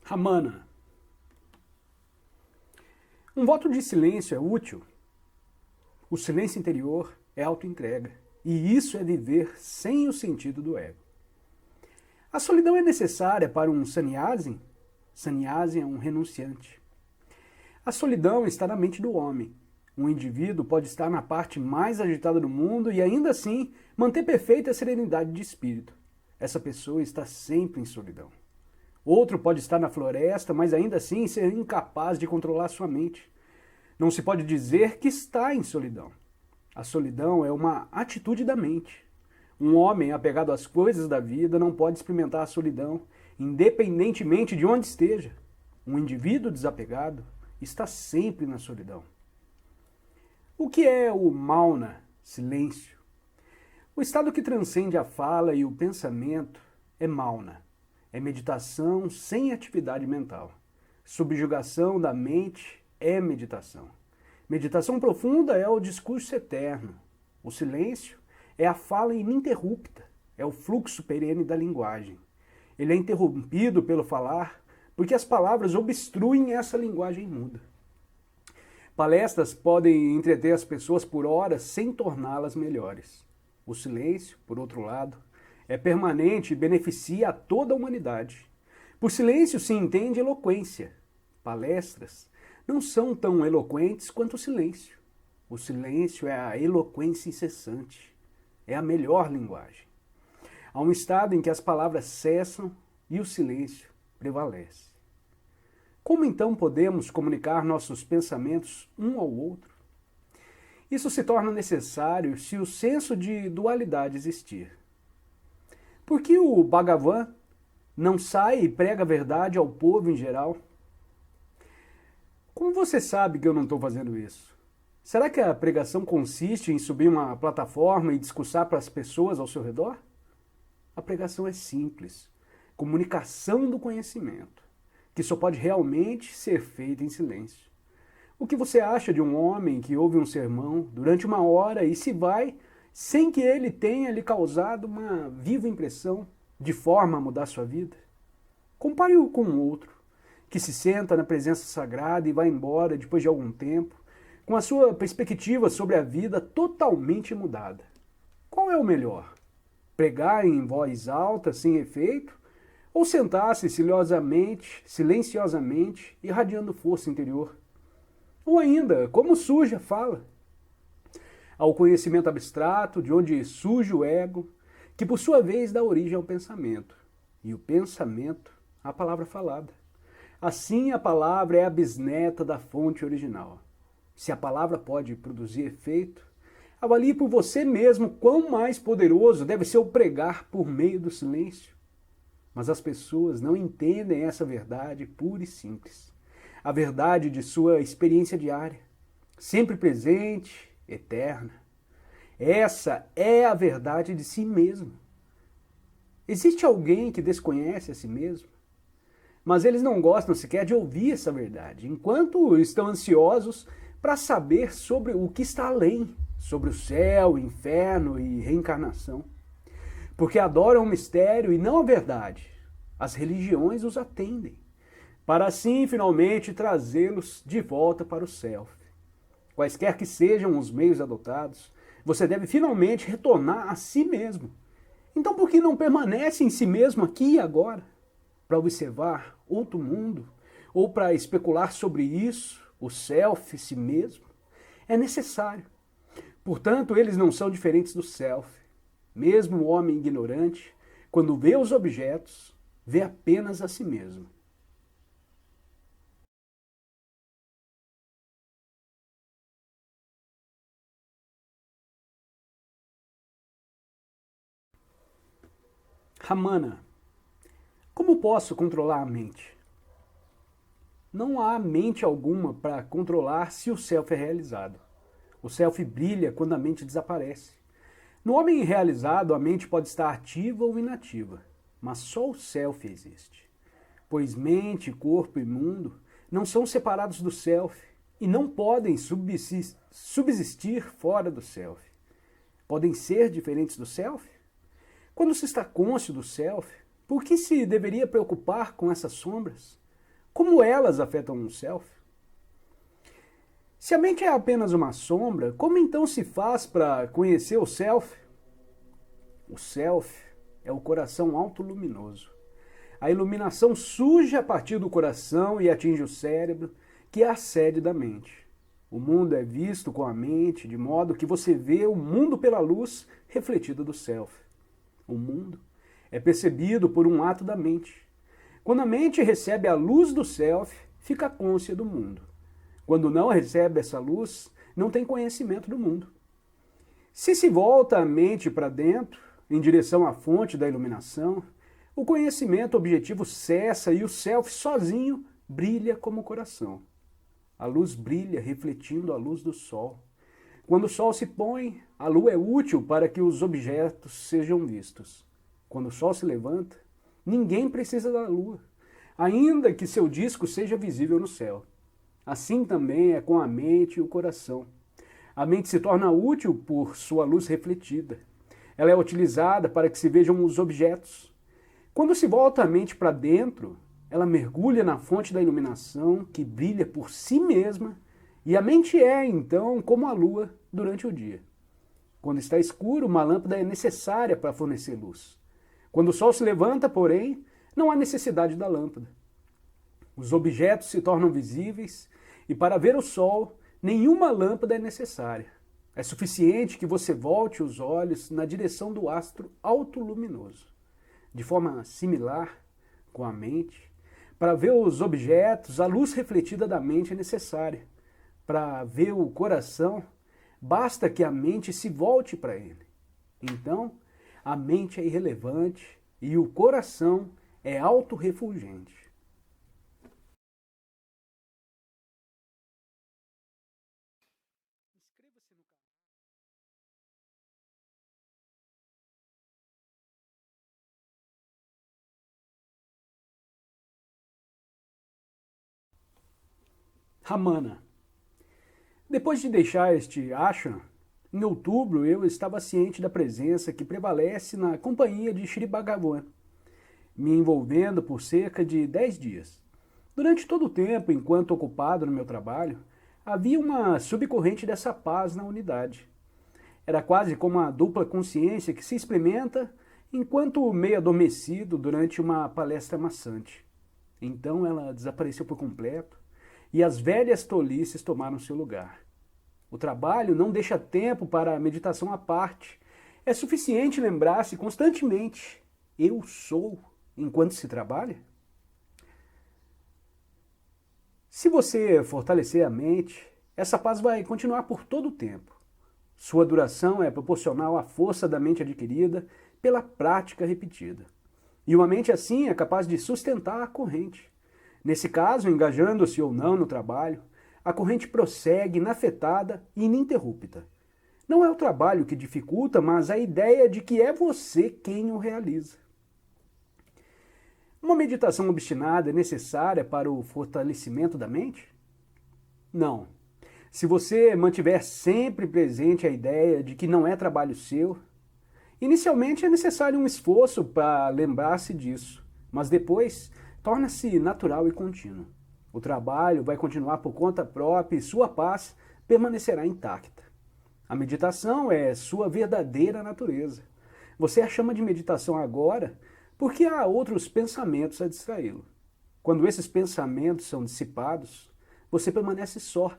Ramana. Um voto de silêncio é útil. O silêncio interior é autoentrega. E isso é viver sem o sentido do ego. A solidão é necessária para um sannyasi? Sannyasi é um renunciante. A solidão está na mente do homem. Um indivíduo pode estar na parte mais agitada do mundo e ainda assim manter perfeita serenidade de espírito. Essa pessoa está sempre em solidão. Outro pode estar na floresta, mas ainda assim ser incapaz de controlar sua mente. Não se pode dizer que está em solidão. A solidão é uma atitude da mente. Um homem apegado às coisas da vida não pode experimentar a solidão, independentemente de onde esteja. Um indivíduo desapegado está sempre na solidão. O que é o mauna, silêncio? O estado que transcende a fala e o pensamento é mauna. É meditação sem atividade mental. Subjugação da mente é meditação. Meditação profunda é o discurso eterno. O silêncio é a fala ininterrupta, é o fluxo perene da linguagem. Ele é interrompido pelo falar, porque as palavras obstruem essa linguagem muda. Palestras podem entreter as pessoas por horas sem torná-las melhores. O silêncio, por outro lado, é permanente e beneficia a toda a humanidade. Por silêncio se entende eloquência. Palestras não são tão eloquentes quanto o silêncio. O silêncio é a eloquência incessante. É a melhor linguagem. Há um estado em que as palavras cessam e o silêncio prevalece. Como então podemos comunicar nossos pensamentos um ao outro? Isso se torna necessário se o senso de dualidade existir. Por que o Bhagavan não sai e prega a verdade ao povo em geral? Como você sabe que eu não estou fazendo isso? Será que a pregação consiste em subir uma plataforma e discursar para as pessoas ao seu redor? A pregação é simples, comunicação do conhecimento, que só pode realmente ser feita em silêncio. O que você acha de um homem que ouve um sermão durante uma hora e se vai sem que ele tenha lhe causado uma viva impressão de forma a mudar sua vida? Compare-o com outro, que se senta na presença sagrada e vai embora depois de algum tempo, com a sua perspectiva sobre a vida totalmente mudada. Qual é o melhor? Pregar em voz alta, sem efeito, ou sentar-se silenciosamente, irradiando força interior? Ou ainda, como surge a fala? Ao conhecimento abstrato, de onde surge o ego, que por sua vez dá origem ao pensamento, e o pensamento à palavra falada. Assim, a palavra é a bisneta da fonte original. Se a palavra pode produzir efeito, avalie por você mesmo quão mais poderoso deve ser o pregar por meio do silêncio. Mas as pessoas não entendem essa verdade pura e simples. A verdade de sua experiência diária, sempre presente, eterna. Essa é a verdade de si mesmo. Existe alguém que desconhece a si mesmo? Mas eles não gostam sequer de ouvir essa verdade, enquanto estão ansiosos para saber sobre o que está além, sobre o céu, inferno e reencarnação. Porque adoram o mistério e não a verdade. As religiões os atendem, para assim finalmente trazê-los de volta para o self. Quaisquer que sejam os meios adotados, você deve finalmente retornar a si mesmo. Então por que não permanece em si mesmo aqui e agora? Para observar outro mundo? Ou para especular sobre isso, o self, si mesmo? É necessário. Portanto, eles não são diferentes do self. Mesmo o homem ignorante, quando vê os objetos, vê apenas a si mesmo. Ramana. Como posso controlar a mente? Não há mente alguma para controlar se o self é realizado. O self brilha quando a mente desaparece. No homem realizado, a mente pode estar ativa ou inativa, mas só o self existe. Pois mente, corpo e mundo não são separados do self e não podem subsistir fora do self. Podem ser diferentes do self? Quando se está cônscio do self, por que se deveria preocupar com essas sombras? como elas afetam o self? Se a mente é apenas uma sombra, como então se faz para conhecer o self? O self é o coração autoluminoso. A iluminação surge a partir do coração e atinge o cérebro, que é a sede da mente. O mundo é visto com a mente, de modo que você vê o mundo pela luz refletida do self. O mundo é percebido por um ato da mente. Quando a mente recebe a luz do self, fica cônscia do mundo. Quando não recebe essa luz, não tem conhecimento do mundo. Se volta a mente para dentro, em direção à fonte da iluminação, o conhecimento objetivo cessa e o self sozinho brilha como o coração. A luz brilha refletindo a luz do sol. Quando o sol se põe, a lua é útil para que os objetos sejam vistos. Quando o sol se levanta, ninguém precisa da lua, ainda que seu disco seja visível no céu. Assim também é com a mente e o coração. A mente se torna útil por sua luz refletida. Ela é utilizada para que se vejam os objetos. Quando se volta a mente para dentro, ela mergulha na fonte da iluminação que brilha por si mesma, e a mente é, então, como a lua durante o dia. Quando está escuro, uma lâmpada é necessária para fornecer luz. Quando o sol se levanta, porém, não há necessidade da lâmpada. Os objetos se tornam visíveis e para ver o sol, nenhuma lâmpada é necessária. É suficiente que você volte os olhos na direção do astro autoluminoso. De forma similar, com a mente, para ver os objetos, a luz refletida da mente é necessária. Para ver o coração, basta que a mente se volte para ele. Então, a mente é irrelevante e o coração é autorrefulgente. Ramana. Depois de deixar este ashram, em outubro eu estava ciente da presença que prevalece na companhia de Shri Bhagavan, me envolvendo por cerca de 10 dias. Durante todo o tempo, enquanto ocupado no meu trabalho, havia uma subcorrente dessa paz na unidade. Era quase como a dupla consciência que se experimenta enquanto meio adormecido durante uma palestra maçante. Então ela desapareceu por completo e as velhas tolices tomaram seu lugar. O trabalho não deixa tempo para a meditação à parte. É suficiente lembrar-se constantemente: eu sou, enquanto se trabalha? Se você fortalecer a mente, essa paz vai continuar por todo o tempo. Sua duração é proporcional à força da mente adquirida pela prática repetida. E uma mente assim é capaz de sustentar a corrente. Nesse caso, engajando-se ou não no trabalho, a corrente prossegue inafetada e ininterrupta. Não é o trabalho que dificulta, mas a ideia de que é você quem o realiza. Uma meditação obstinada é necessária para o fortalecimento da mente? Não. Se você mantiver sempre presente a ideia de que não é trabalho seu, inicialmente é necessário um esforço para lembrar-se disso, mas depois torna-se natural e contínuo. O trabalho vai continuar por conta própria e sua paz permanecerá intacta. A meditação é sua verdadeira natureza. Você a chama de meditação agora porque há outros pensamentos a distraí-lo. Quando esses pensamentos são dissipados, você permanece só.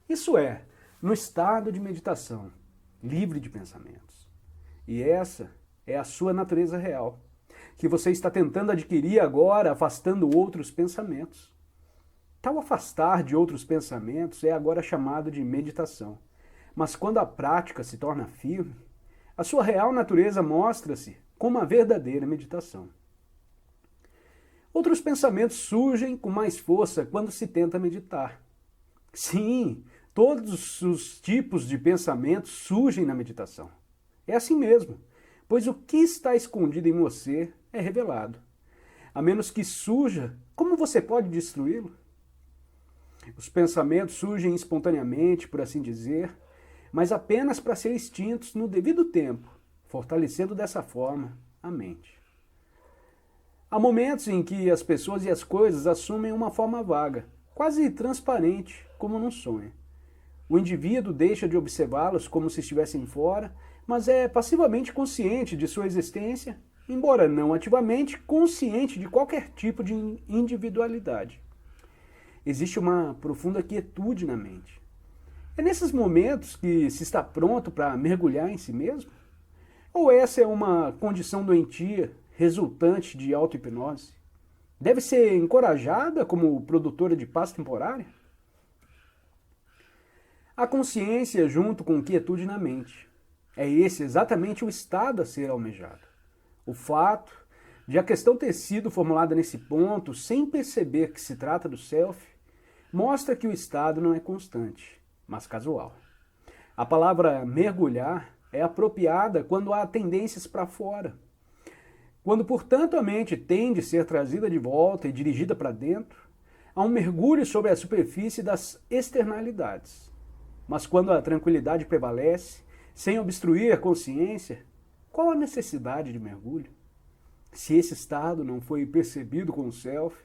Isso é, no estado de meditação, livre de pensamentos. E essa é a sua natureza real, que você está tentando adquirir agora, afastando outros pensamentos. Tal afastar de outros pensamentos é agora chamado de meditação. Mas quando a prática se torna firme, a sua real natureza mostra-se como uma verdadeira meditação. Outros pensamentos surgem com mais força quando se tenta meditar. Sim, todos os tipos de pensamentos surgem na meditação. É assim mesmo, pois o que está escondido em você é revelado. A menos que surja, como você pode destruí-lo? Os pensamentos surgem espontaneamente, por assim dizer, mas apenas para ser extintos no devido tempo, fortalecendo dessa forma a mente. Há momentos em que as pessoas e as coisas assumem uma forma vaga, quase transparente, como num sonho. O indivíduo deixa de observá-los como se estivessem fora, mas é passivamente consciente de sua existência, embora não ativamente consciente de qualquer tipo de individualidade. Existe uma profunda quietude na mente. É nesses momentos que se está pronto para mergulhar em si mesmo? Ou essa é uma condição doentia resultante de auto-hipnose? Deve ser encorajada como produtora de paz temporária? A consciência junto com quietude na mente. É esse exatamente o estado a ser almejado. O fato de a questão ter sido formulada nesse ponto, sem perceber que se trata do self, mostra que o estado não é constante, mas casual. A palavra mergulhar é apropriada quando há tendências para fora. Quando, portanto, a mente tende a ser trazida de volta e dirigida para dentro, há um mergulho sobre a superfície das externalidades. Mas quando a tranquilidade prevalece, sem obstruir a consciência, qual a necessidade de mergulho? Se esse estado não foi percebido com o self,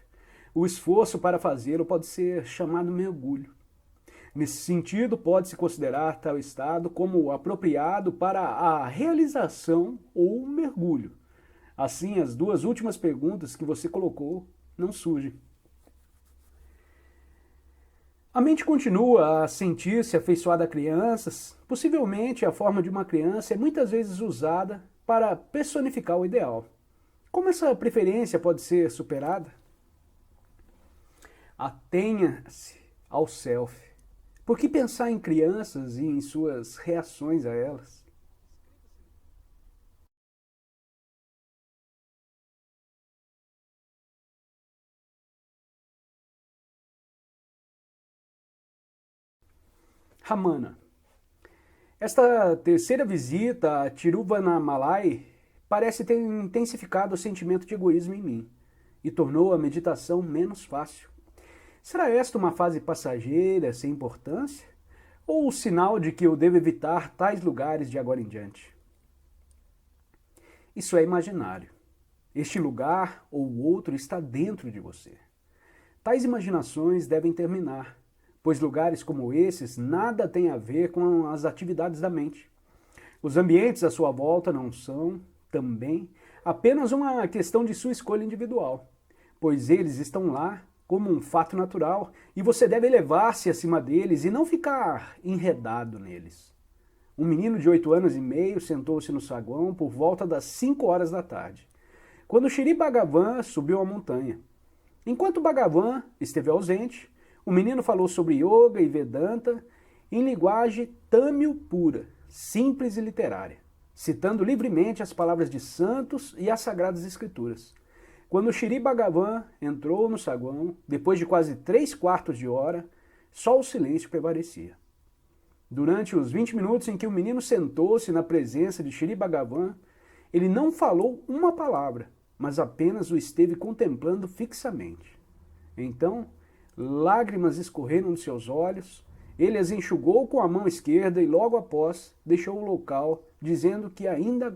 o esforço para fazê-lo pode ser chamado mergulho. Nesse sentido, pode-se considerar tal estado como apropriado para a realização ou mergulho. Assim, as duas últimas perguntas que você colocou não surgem. A mente continua a sentir-se afeiçoada a crianças. Possivelmente, a forma de uma criança é muitas vezes usada para personificar o ideal. Como essa preferência pode ser superada? Atenha-se ao self. Por que pensar em crianças e em suas reações a elas? Ramana. Esta terceira visita a Tiruvannamalai parece ter intensificado o sentimento de egoísmo em mim e tornou a meditação menos fácil. Será esta uma fase passageira, sem importância? Ou o sinal de que eu devo evitar tais lugares de agora em diante? Isso é imaginário. Este lugar ou outro está dentro de você. Tais imaginações devem terminar, pois lugares como esses nada têm a ver com as atividades da mente. Os ambientes à sua volta não são, também, apenas uma questão de sua escolha individual, pois eles estão lá como um fato natural e você deve elevar-se acima deles e não ficar enredado neles. Um menino de 8 anos e meio sentou-se no saguão por volta das 5 horas da tarde, quando Shri Bhagavan subiu a montanha. Enquanto Bhagavan esteve ausente, o menino falou sobre yoga e Vedanta em linguagem tâmil pura, simples e literária, citando livremente as palavras de santos e as sagradas escrituras. Quando Shri Bhagavan entrou no saguão, depois de quase 3/4 de hora, só o silêncio prevalecia. Durante os 20 minutos em que o menino sentou-se na presença de Shri Bhagavan, ele não falou uma palavra, mas apenas o esteve contemplando fixamente. Então, lágrimas escorreram de seus olhos, ele as enxugou com a mão esquerda e logo após deixou o local, dizendo que ainda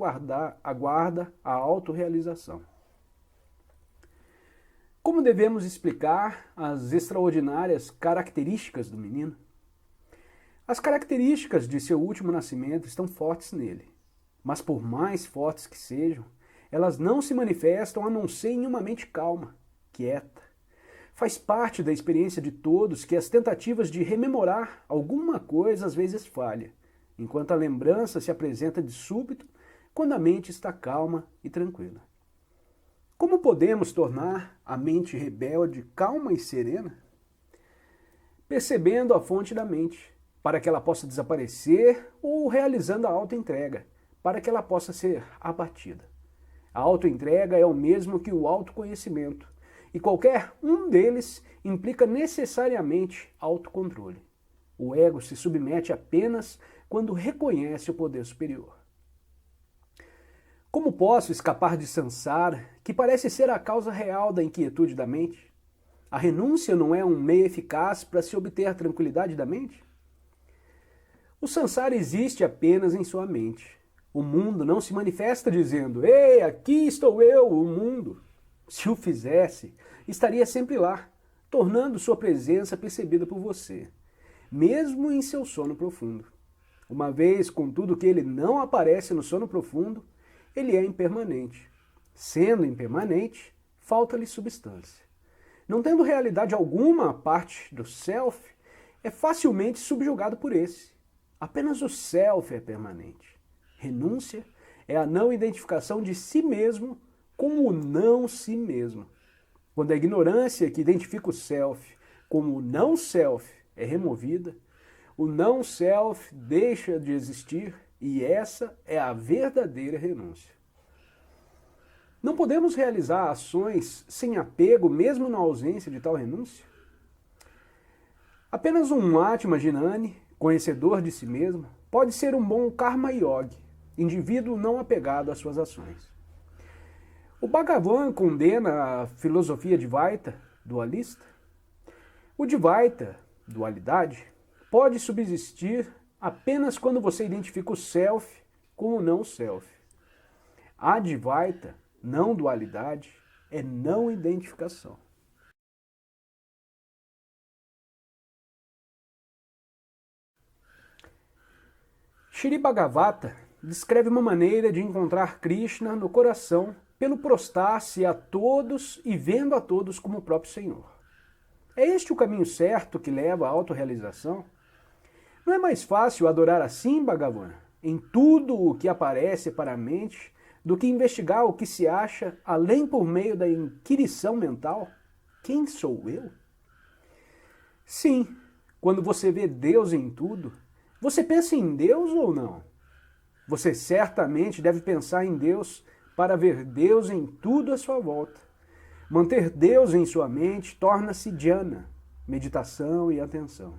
aguarda a autorrealização. Como devemos explicar as extraordinárias características do menino? As características de seu último nascimento estão fortes nele, mas por mais fortes que sejam, elas não se manifestam a não ser em uma mente calma, quieta. Faz parte da experiência de todos que as tentativas de rememorar alguma coisa às vezes falham, enquanto a lembrança se apresenta de súbito quando a mente está calma e tranquila. Como podemos tornar a mente rebelde calma e serena? Percebendo a fonte da mente, para que ela possa desaparecer, ou realizando a autoentrega, para que ela possa ser abatida. A autoentrega é o mesmo que o autoconhecimento, e qualquer um deles implica necessariamente autocontrole. O ego se submete apenas quando reconhece o poder superior. Como posso escapar de Sansara, que parece ser a causa real da inquietude da mente? A renúncia não é um meio eficaz para se obter a tranquilidade da mente? O Sansara existe apenas em sua mente. O mundo não se manifesta dizendo, ei, aqui estou eu, o mundo. Se o fizesse, estaria sempre lá, tornando sua presença percebida por você, mesmo em seu sono profundo. Uma vez, contudo, que ele não aparece no sono profundo, ele é impermanente. Sendo impermanente, falta-lhe substância. Não tendo realidade alguma a parte do self, é facilmente subjugado por esse. Apenas o self é permanente. Renúncia é a não identificação de si mesmo como o não si mesmo. Quando a ignorância que identifica o self como o não self é removida, o não self deixa de existir e essa é a verdadeira renúncia. Não podemos realizar ações sem apego mesmo na ausência de tal renúncia? Apenas um Atma Jnani, conhecedor de si mesmo, pode ser um bom Karma Yogi, indivíduo não apegado às suas ações. O Bhagavan condena a filosofia Dvaita, dualista. O Dvaita, dualidade, pode subsistir apenas quando você identifica o self com o não self. A Advaita, não dualidade, é não identificação. Shri Bhagavata descreve uma maneira de encontrar Krishna no coração pelo prostrar-se a todos e vendo a todos como o próprio Senhor. É este o caminho certo que leva à autorrealização? Não é mais fácil adorar assim, Bhagavan, em tudo o que aparece para a mente, do que investigar o que se acha além por meio da inquirição mental? Quem sou eu? Sim, quando você vê Deus em tudo, você pensa em Deus ou não? Você certamente deve pensar em Deus para ver Deus em tudo à sua volta. Manter Deus em sua mente torna-se dhyana, meditação e atenção.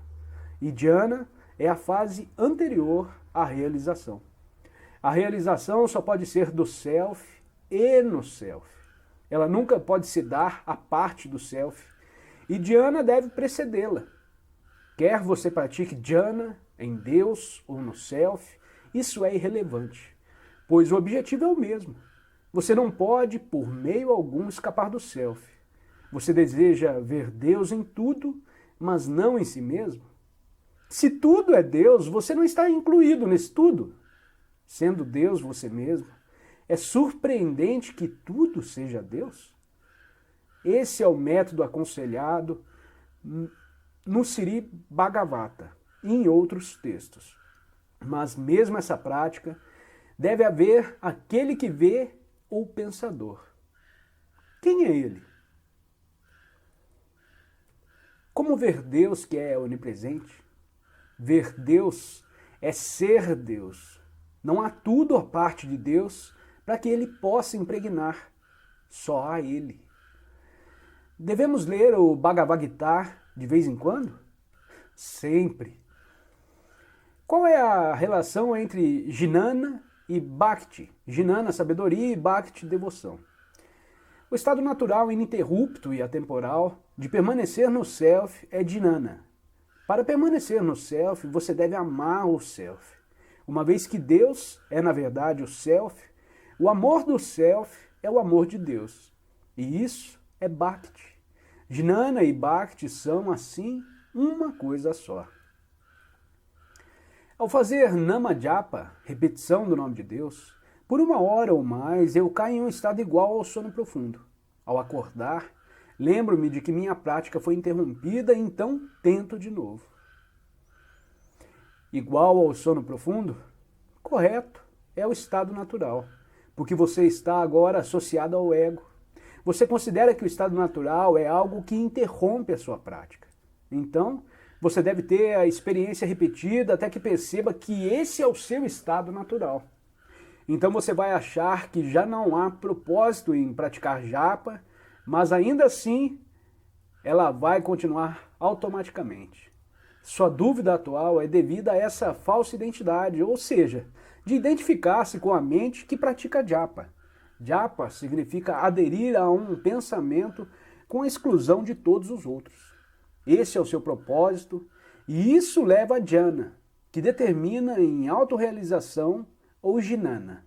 E dhyana é a fase anterior à realização. A realização só pode ser do self e no self. Ela nunca pode se dar à parte do self. E dhyana deve precedê-la. Quer você pratique dhyana em Deus ou no self, isso é irrelevante, pois o objetivo é o mesmo. Você não pode, por meio algum, escapar do self. Você deseja ver Deus em tudo, mas não em si mesmo? Se tudo é Deus, você não está incluído nesse tudo. Sendo Deus você mesmo, é surpreendente que tudo seja Deus? Esse é o método aconselhado no Sri Bhagavata e em outros textos. Mas mesmo essa prática, deve haver aquele que vê ou pensador. Quem é ele? Como ver Deus que é onipresente? Ver Deus é ser Deus. Não há tudo a parte de Deus para que ele possa impregnar. Só há ele. Devemos ler o Bhagavad Gita de vez em quando? Sempre. Qual é a relação entre Jnana e Bhakti? Jnana, sabedoria, e Bhakti, devoção. O estado natural, ininterrupto e atemporal de permanecer no self é Jnana. Para permanecer no self, você deve amar o self. Uma vez que Deus é, na verdade, o self, o amor do self é o amor de Deus. E isso é Bhakti. Jnana e Bhakti são, assim, uma coisa só. Ao fazer Nama Japa, repetição do nome de Deus, por 1 hora ou mais eu caio em um estado igual ao sono profundo. Ao acordar, lembro-me de que minha prática foi interrompida e então tento de novo. Igual ao sono profundo? Correto, é o estado natural, porque você está agora associado ao ego. Você considera que o estado natural é algo que interrompe a sua prática. Então, você deve ter a experiência repetida até que perceba que esse é o seu estado natural. Então você vai achar que já não há propósito em praticar japa, mas ainda assim ela vai continuar automaticamente. Sua dúvida atual é devida a essa falsa identidade, ou seja, de identificar-se com a mente que pratica japa. Japa significa aderir a um pensamento com a exclusão de todos os outros. Esse é o seu propósito, e isso leva a dhyana, que determina em autorrealização ou jnana.